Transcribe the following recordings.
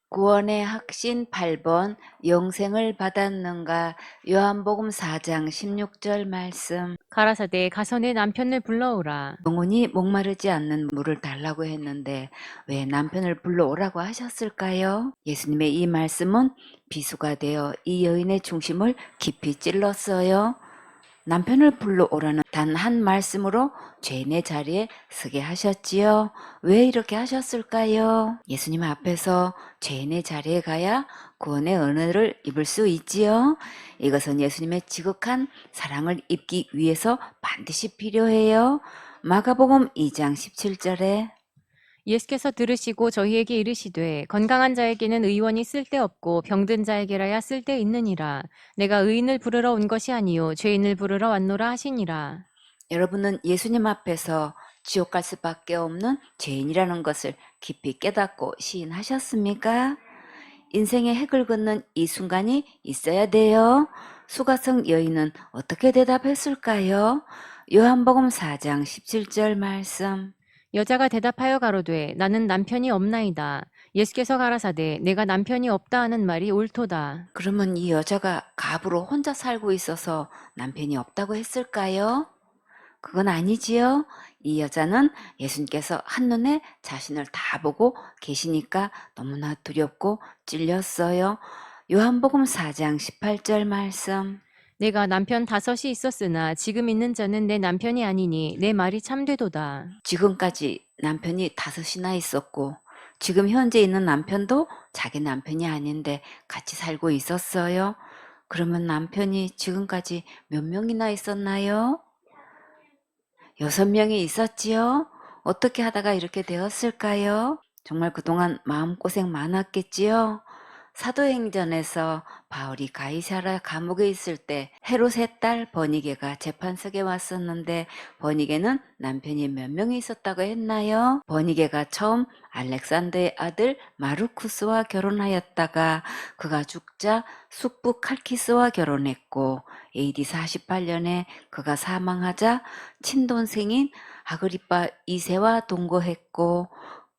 구원의 확신 8번 영생을 받았는가. 요한복음 4장 16절 말씀. 가라사대 가서 내 남편을 불러오라. 영혼이 목마르지 않는 물을 달라고 했는데 왜 남편을 불러오라고 하셨을까요? 예수님의 이 말씀은 비수가 되어 이 여인의 중심을 깊이 찔렀어요. 남편을 불러오라는 단 한 말씀으로 죄인의 자리에 서게 하셨지요. 왜 이렇게 하셨을까요? 예수님 앞에서 죄인의 자리에 가야 구원의 은혜를 입을 수 있지요. 이것은 예수님의 지극한 사랑을 입기 위해서 반드시 필요해요. 마가복음 2장 17절에 예수께서 들으시고 저희에게 이르시되 건강한 자에게는 의원이 쓸데없고 병든 자에게라야 쓸데있느니라. 내가 의인을 부르러 온 것이 아니요 죄인을 부르러 왔노라 하시니라. 여러분은 예수님 앞에서 지옥 갈 수밖에 없는 죄인이라는 것을 깊이 깨닫고 시인하셨습니까? 인생의 핵을 긋는 이 순간이 있어야 돼요. 수가성 여인은 어떻게 대답했을까요? 요한복음 4장 17절 말씀. 여자가 대답하여 가로되 나는 남편이 없나이다. 예수께서 가라사대 내가 남편이 없다 하는 말이 옳도다. 그러면 이 여자가 갑으로 혼자 살고 있어서 남편이 없다고 했을까요? 그건 아니지요. 이 여자는 예수님께서 한눈에 자신을 다 보고 계시니까 너무나 두렵고 찔렸어요. 요한복음 4장 18절 말씀. 내가 남편 5이 있었으나 지금 있는 자는 내 남편이 아니니 내 말이 참되도다. 지금까지 남편이 5이나 있었고 지금 현재 있는 남편도 자기 남편이 아닌데 같이 살고 있었어요. 그러면 남편이 지금까지 몇 명이나 있었나요? 6명이 있었지요? 어떻게 하다가 이렇게 되었을까요? 정말 그동안 마음고생 많았겠지요? 사도행전에서 바울이 가이사라 감옥에 있을 때 헤롯의 딸 버니게가 재판석에 왔었는데 버니게는 남편이 몇 명이 있었다고 했나요? 버니게가 처음 알렉산더의 아들 마르쿠스와 결혼하였다가 그가 죽자 숙부 칼키스와 결혼했고 AD 48년에 그가 사망하자 친동생인 아그리파 2세와 동거했고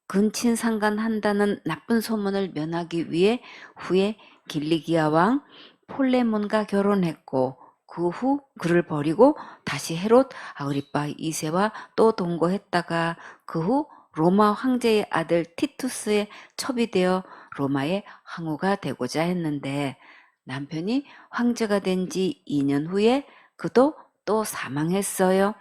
근친상간한다는 나쁜 소문을 면하기 위해 후에 길리기아 왕 폴레몬과 결혼했고 그 후 그를 버리고 다시 헤롯 아그리파 2세와 또 동거했다가 그 후 로마 황제의 아들 티투스에 첩이되어 로마의 황후가 되고자 했는데 남편이 황제가 된 지 2년 후에 그도 또 사망했어요.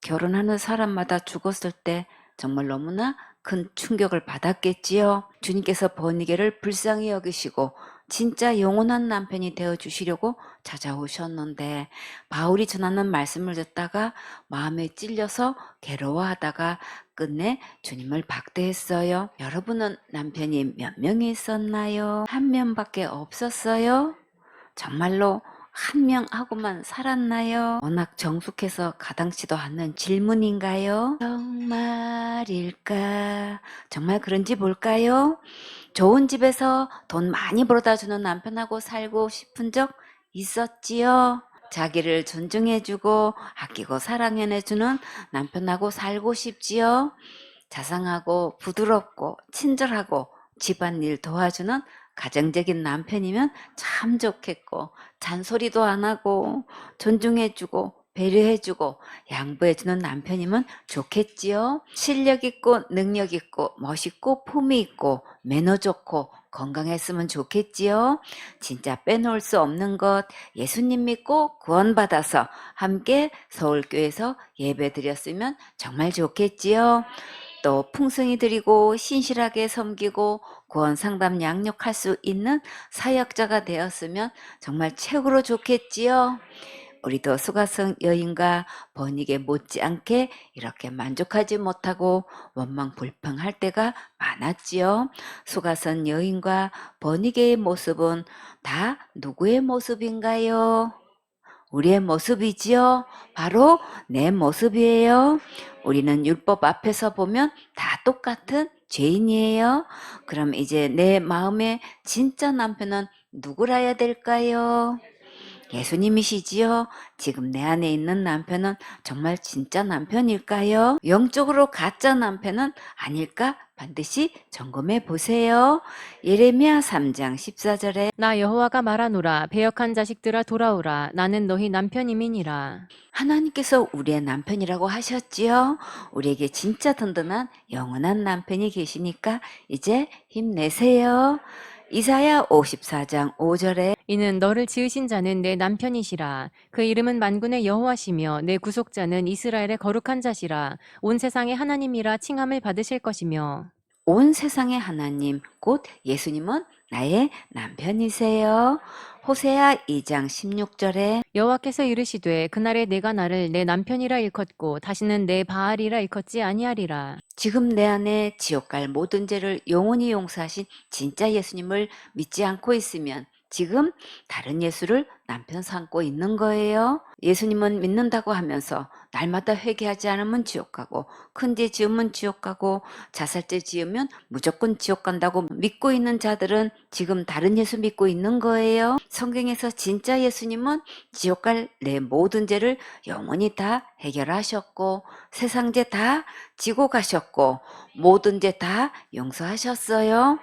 결혼하는 사람마다 죽었을 때 정말 너무나 큰 충격을 받았겠지요. 주님께서 버니게를 불쌍히 여기시고 진짜 영원한 남편이 되어주시려고 찾아오셨는데 바울이 전하는 말씀을 듣다가 마음에 찔려서 괴로워하다가 끝내 주님을 박대했어요. 여러분은 남편이 몇 명이 있었나요? 한 명밖에 없었어요? 정말로 한 명하고만 살았나요? 워낙 정숙해서 가당치도 않는 질문인가요? 정말일까? 정말 그런지 볼까요? 좋은 집에서 돈 많이 벌어다 주는 남편하고 살고 싶은 적 있었지요? 자기를 존중해주고 아끼고 사랑해주는 남편하고 살고 싶지요? 자상하고 부드럽고 친절하고 집안일 도와주는 가정적인 남편이면 참 좋겠고 잔소리도 안 하고 존중해주고 배려해주고 양보해주는 남편이면 좋겠지요. 실력 있고 능력 있고 멋있고 품위 있고 매너 좋고 건강했으면 좋겠지요. 진짜 빼놓을 수 없는 것 예수님 믿고 구원받아서 함께 서울교회에서 예배 드렸으면 정말 좋겠지요. 또 풍성히 드리고 신실하게 섬기고 구원 상담 양육할 수 있는 사역자가 되었으면 정말 최고로 좋겠지요. 우리도 수가성 여인과 번익에 못지않게 이렇게 만족하지 못하고 원망 불평할 때가 많았지요. 수가성 여인과 번익의 모습은 다 누구의 모습인가요? 우리의 모습이지요. 바로 내 모습이에요. 우리는 율법 앞에서 보면 다 똑같은 죄인이에요. 그럼 이제 내 마음의 진짜 남편은 누구라야 될까요? 예수님이시지요? 지금 내 안에 있는 남편은 정말 진짜 남편일까요? 영적으로 가짜 남편은 아닐까? 반드시 점검해 보세요. 예레미야 3장 14절에 나 여호와가 말하노라 배역한 자식들아 돌아오라 나는 너희 남편임이니라. 하나님께서 우리의 남편이라고 하셨지요. 우리에게 진짜 든든한 영원한 남편이 계시니까 이제 힘내세요. 이사야 54장 5절에 이는 너를 지으신 자는 내 남편이시라. 그 이름은 만군의 여호와시며 내 구속자는 이스라엘의 거룩한 자시라. 온 세상의 하나님이라 칭함을 받으실 것이며. 온 세상의 하나님, 곧 예수님은 나의 남편이세요. 호세아 2장 16절에 여호와께서 이르시되 그날에 내가 나를 내 남편이라 일컫고 다시는 내 바알이라 일컫지 아니하리라. 지금 내 안에 지옥 갈 모든 죄를 영원히 용서하신 진짜 예수님을 믿지 않고 있으면 지금 다른 예수를 남편 삼고 있는 거예요. 예수님은 믿는다고 하면서 날마다 회개하지 않으면 지옥 가고 큰 죄 지으면 지옥 가고 자살죄 지으면 무조건 지옥 간다고 믿고 있는 자들은 지금 다른 예수 믿고 있는 거예요. 성경에서 진짜 예수님은 지옥 갈 내 모든 죄를 영원히 다 해결하셨고 세상 죄 다 지고 가셨고 모든 죄 다 용서하셨어요.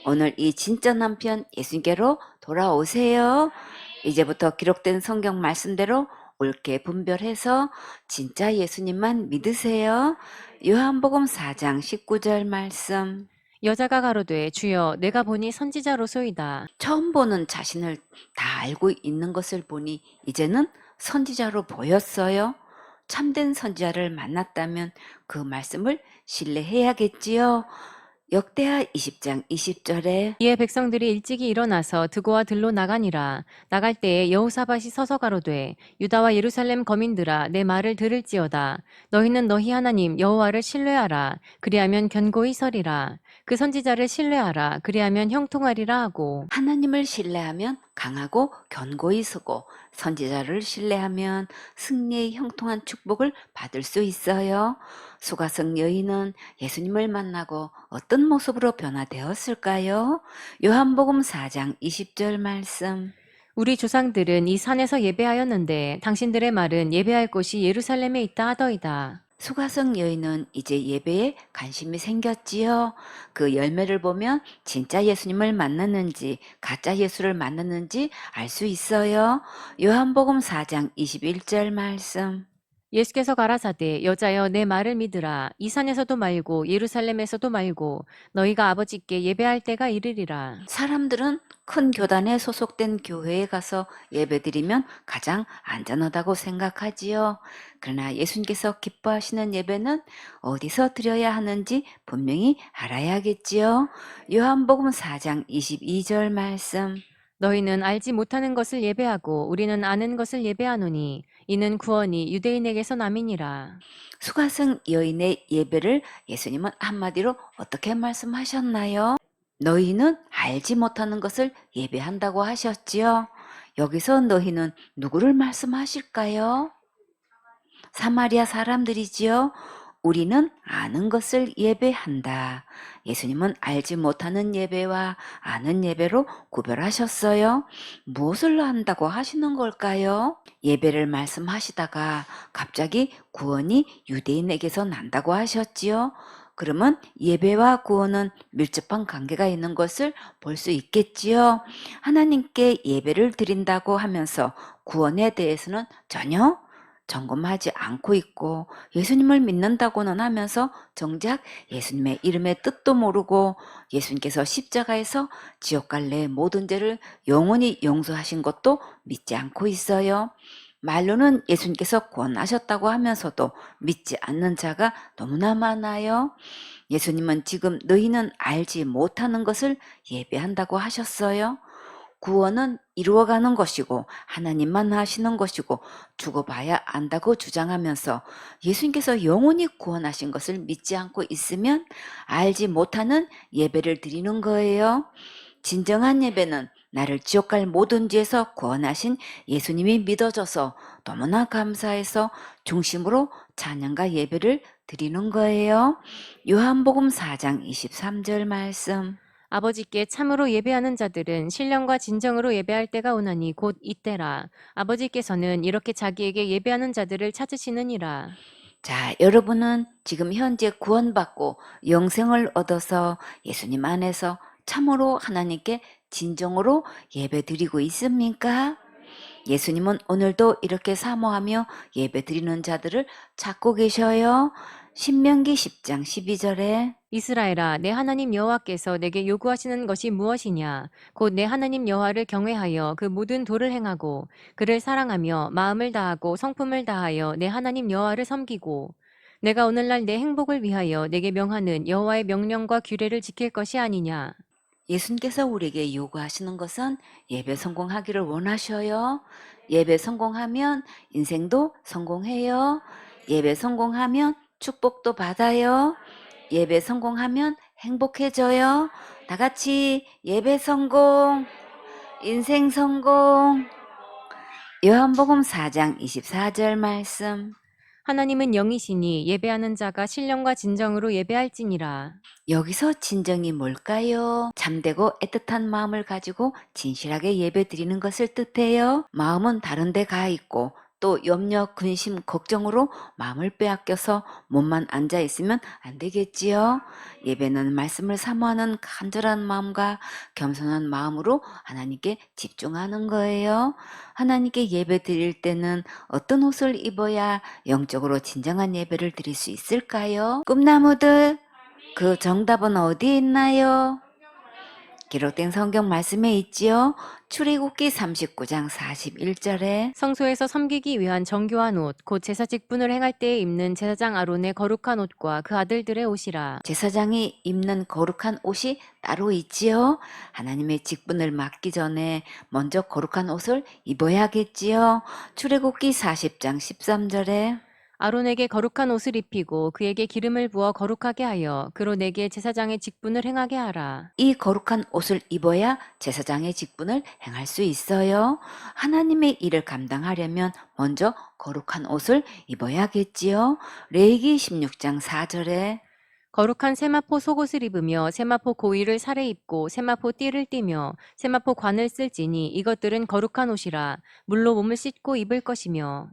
오늘 이 진짜 남편 예수님께로 돌아오세요. 이제부터 기록된 성경 말씀대로 옳게 분별해서 진짜 예수님만 믿으세요. 요한복음 4장 19절 말씀. 여자가 가로되 주여 내가 보니 선지자로소이다. 처음 보는 자신을 다 알고 있는 것을 보니 이제는 선지자로 보였어요. 참된 선지자를 만났다면 그 말씀을 신뢰해야겠지요. 역대하 20장 20절에 이에 백성들이 일찍이 일어나서 드고와 들로 나가니라. 나갈 때에 여호사밧이 서서 가로되 유다와 예루살렘 거민들아 내 말을 들을지어다. 너희는 너희 하나님 여호와를 신뢰하라. 그리하면 견고히 서리라. 그 선지자를 신뢰하라. 그리하면 형통하리라 하고. 하나님을 신뢰하면 강하고 견고히 서고 선지자를 신뢰하면 승리의 형통한 축복을 받을 수 있어요. 수가성 여인은 예수님을 만나고 어떤 모습으로 변화되었을까요? 요한복음 4장 20절 말씀. 우리 조상들은 이 산에서 예배하였는데 당신들의 말은 예배할 곳이 예루살렘에 있다 하더이다. 수가성 여인은 이제 예배에 관심이 생겼지요. 그 열매를 보면 진짜 예수님을 만났는지 가짜 예수를 만났는지 알 수 있어요. 요한복음 4장 21절 말씀. 예수께서 가라사대 여자여 내 말을 믿으라. 이 산에서도 말고 예루살렘에서도 말고 너희가 아버지께 예배할 때가 이르리라. 사람들은 큰 교단에 소속된 교회에 가서 예배드리면 가장 안전하다고 생각하지요. 그러나 예수님께서 기뻐하시는 예배는 어디서 드려야 하는지 분명히 알아야겠지요. 요한복음 4장 22절 말씀. 너희는 알지 못하는 것을 예배하고 우리는 아는 것을 예배하노니 이는 구원이 유대인에게서 남이니라. 수가성 여인의 예배를 예수님은 한마디로 어떻게 말씀하셨나요? 너희는 알지 못하는 것을 예배한다고 하셨지요. 여기서 너희는 누구를 말씀하실까요? 사마리아 사람들이지요. 우리는 아는 것을 예배한다. 예수님은 알지 못하는 예배와 아는 예배로 구별하셨어요. 무엇을 한다고 하시는 걸까요? 예배를 말씀하시다가 갑자기 구원이 유대인에게서 난다고 하셨지요. 그러면 예배와 구원은 밀접한 관계가 있는 것을 볼 수 있겠지요. 하나님께 예배를 드린다고 하면서 구원에 대해서는 전혀 점검하지 않고 있고 예수님을 믿는다고는 하면서 정작 예수님의 이름의 뜻도 모르고 예수님께서 십자가에서 지옥 갈 내 모든 죄를 영원히 용서하신 것도 믿지 않고 있어요. 말로는 예수님께서 구원하셨다고 하면서도 믿지 않는 자가 너무나 많아요. 예수님은 지금 너희는 알지 못하는 것을 예배한다고 하셨어요. 구원은 이루어가는 것이고 하나님만 하시는 것이고 두고 봐야 안다고 주장하면서 예수님께서 영원히 구원하신 것을 믿지 않고 있으면 알지 못하는 예배를 드리는 거예요. 진정한 예배는 나를 지옥 갈 모든 죄에서 구원하신 예수님이 믿어져서 너무나 감사해서 중심으로 찬양과 예배를 드리는 거예요. 요한복음 4장 23절 말씀. 아버지께 참으로 예배하는 자들은 신령과 진정으로 예배할 때가 오나니 곧 이때라. 아버지께서는 이렇게 자기에게 예배하는 자들을 찾으시느니라. 자, 여러분은 지금 현재 구원받고 영생을 얻어서 예수님 안에서 참으로 하나님께 진정으로 예배드리고 있습니까? 예수님은 오늘도 이렇게 사모하며 예배드리는 자들을 찾고 계셔요. 신명기 10장 12절에 이스라엘아, 내 하나님 여호와께서 내게 요구하시는 것이 무엇이냐? 곧 내 하나님 여호와를 경외하여 그 모든 도를 행하고 그를 사랑하며 마음을 다하고 성품을 다하여 내 하나님 여호와를 섬기고 내가 오늘날 내 행복을 위하여 내게 명하는 여호와의 명령과 규례를 지킬 것이 아니냐? 예수님께서 우리에게 요구하시는 것은 예배 성공하기를 원하셔요. 예배 성공하면 인생도 성공해요. 예배 성공하면 축복도 받아요. 예배 성공하면 행복해져요. 다 같이 예배 성공, 인생 성공. 요한복음 4장 24절 말씀. 하나님은 영이시니 예배하는 자가 신령과 진정으로 예배할지니라. 여기서 진정이 뭘까요? 참되고 애틋한 마음을 가지고 진실하게 예배드리는 것을 뜻해요. 마음은 다른 데 가 있고 또 염려, 근심, 걱정으로 마음을 빼앗겨서 몸만 앉아 있으면 안 되겠지요. 예배는 말씀을 사모하는 간절한 마음과 겸손한 마음으로 하나님께 집중하는 거예요. 하나님께 예배 드릴 때는 어떤 옷을 입어야 영적으로 진정한 예배를 드릴 수 있을까요? 꿈나무들, 그 정답은 어디에 있나요? 기록된 성경 말씀에 있지요. 출애굽기 39장 41절에 성소에서 섬기기 위한 정교한 옷, 곧 제사 직분을 행할 때에 입는 제사장 아론의 거룩한 옷과 그 아들들의 옷이라. 제사장이 입는 거룩한 옷이 따로 있지요. 하나님의 직분을 맡기 전에 먼저 거룩한 옷을 입어야겠지요. 출애굽기 40장 13절에 아론에게 거룩한 옷을 입히고 그에게 기름을 부어 거룩하게 하여 그로 내게 제사장의 직분을 행하게 하라. 이 거룩한 옷을 입어야 제사장의 직분을 행할 수 있어요. 하나님의 일을 감당하려면 먼저 거룩한 옷을 입어야겠지요. 레위기 16장 4절에 거룩한 세마포 속옷을 입으며 세마포 고위를 살에 입고 세마포 띠를 띠며 세마포 관을 쓸지니 이것들은 거룩한 옷이라 물로 몸을 씻고 입을 것이며.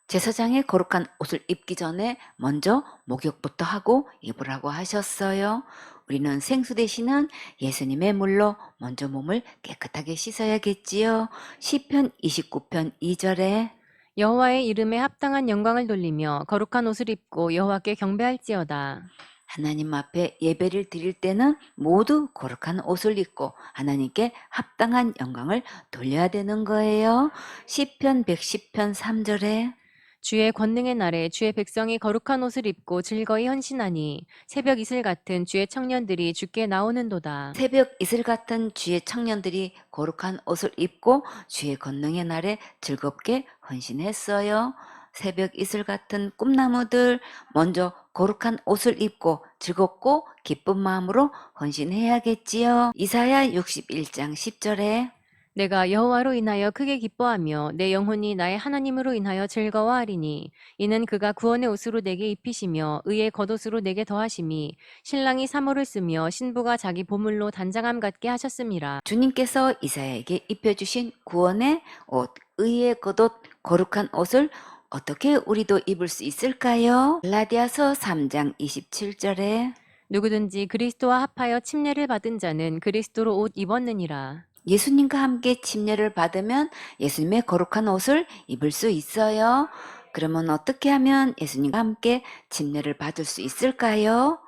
제사장의 거룩한 옷을 입기 전에 먼저 목욕부터 하고 입으라고 하셨어요. 우리는 생수 되시는 예수님의 물로 먼저 몸을 깨끗하게 씻어야겠지요. 시편 29편 2절에 여호와의 이름에 합당한 영광을 돌리며 거룩한 옷을 입고 여호와께 경배할지어다. 하나님 앞에 예배를 드릴 때는 모두 거룩한 옷을 입고 하나님께 합당한 영광을 돌려야 되는 거예요. 시편 110편 3절에 주의 권능의 날에 주의 백성이 거룩한 옷을 입고 즐거이 헌신하니 새벽 이슬 같은 주의 청년들이 주께 나오는도다. 새벽 이슬 같은 주의 청년들이 거룩한 옷을 입고 주의 권능의 날에 즐겁게 헌신했어요. 새벽 이슬 같은 꿈나무들 먼저 거룩한 옷을 입고 즐겁고 기쁜 마음으로 헌신해야겠지요. 이사야 61장 10절에 내가 여호와로 인하여 크게 기뻐하며 내 영혼이 나의 하나님으로 인하여 즐거워하리니 이는 그가 구원의 옷으로 내게 입히시며 의의 겉옷으로 내게 더하심이 신랑이 사모를 쓰며 신부가 자기 보물로 단장함 같게 하셨음이라. 주님께서 이사야에게 입혀주신 구원의 옷, 의의 겉옷, 거룩한 옷을 어떻게 우리도 입을 수 있을까요? 갈라디아서 3장 27절에 누구든지 그리스도와 합하여 침례를 받은 자는 그리스도로 옷 입었느니라. 예수님과 함께 침례를 받으면 예수님의 거룩한 옷을 입을 수 있어요. 그러면 어떻게 하면 예수님과 함께 침례를 받을 수 있을까요?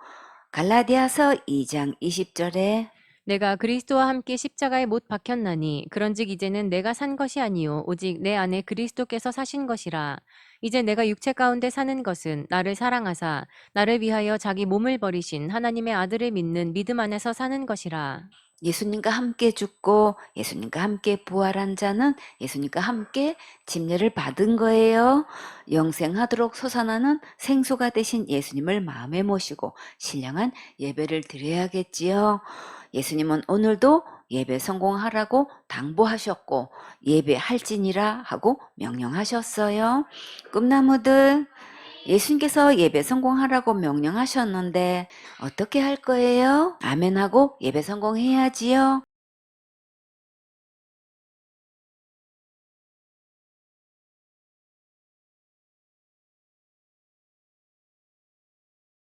갈라디아서 2장 20절에 내가 그리스도와 함께 십자가에 못 박혔나니 그런즉 이제는 내가 산 것이 아니요 오직 내 안에 그리스도께서 사신 것이라. 이제 내가 육체 가운데 사는 것은 나를 사랑하사 나를 위하여 자기 몸을 버리신 하나님의 아들을 믿는 믿음 안에서 사는 것이라. 예수님과 함께 죽고 예수님과 함께 부활한 자는 예수님과 함께 침례를 받은 거예요. 영생하도록 솟아나는 생수가 되신 예수님을 마음에 모시고 신령한 예배를 드려야겠지요. 예수님은 오늘도 예배 성공하라고 당부하셨고 예배할지니라 하고 명령하셨어요. 꿈나무들 예수님께서 예배 성공하라고 명령하셨는데 어떻게 할 거예요? 아멘하고 예배 성공해야지요.